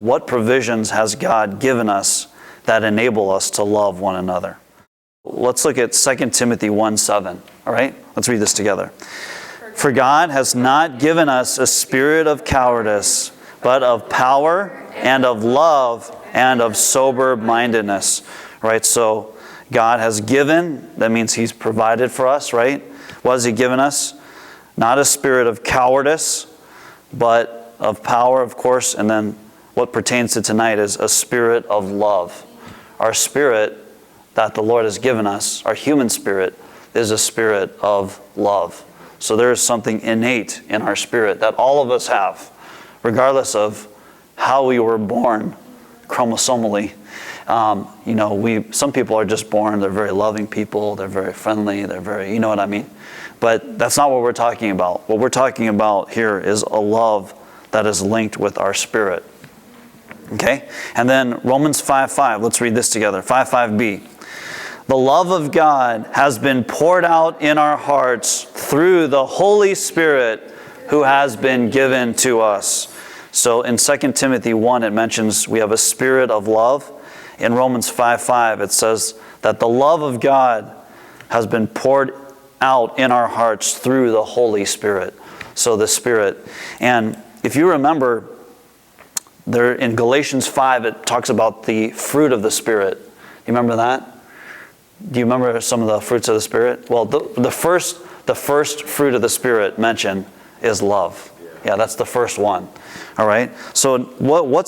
What provisions has God given us that enable us to love one another? Let's look at 2 Timothy 1:7. All right? Let's read this together. For God has not given us a spirit of cowardice, but of power and of love and of sober-mindedness. Right? So God has given, that means He's provided for us, right? What has He given us? Not a spirit of cowardice, but of power, of course, and then what pertains to tonight is a spirit of love. Our spirit that the Lord has given us, our human spirit, is a spirit of love. So there is something innate in our spirit that all of us have, regardless of how we were born chromosomally. Some people are just born, they're very loving people, they're very friendly, they're very, you know what I mean? But that's not what we're talking about. What we're talking about here is a love that is linked with our spirit. Okay? And then Romans 5:5, let's read this together. 5:5b. The love of God has been poured out in our hearts through the Holy Spirit who has been given to us. So in 2 Timothy 1, it mentions we have a spirit of love. In Romans 5:5, it says that the love of God has been poured out in our hearts through the Holy Spirit. So the Spirit. And if you remember, there in Galatians 5, it talks about the fruit of the Spirit. You remember that? Do you remember some of the fruits of the Spirit? Well, the first fruit of the Spirit mentioned is love. Yeah, that's the first one. All right. So what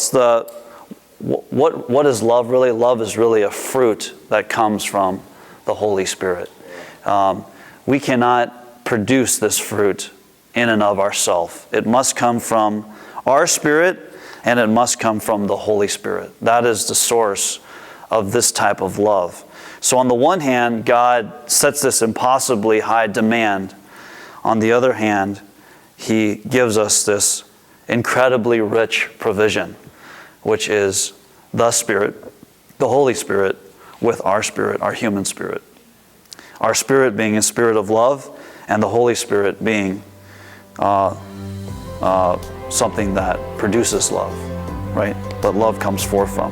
is love really? Love is really a fruit that comes from the Holy Spirit. We cannot produce this fruit in and of ourselves. It must come from our spirit, and it must come from the Holy Spirit. That is the source of this type of love. So on the one hand, God sets this impossibly high demand. On the other hand, He gives us this incredibly rich provision, which is the Spirit, the Holy Spirit, with our spirit, our human spirit. Our spirit being a spirit of love, and the Holy Spirit being something that produces love, right? But love comes forth from.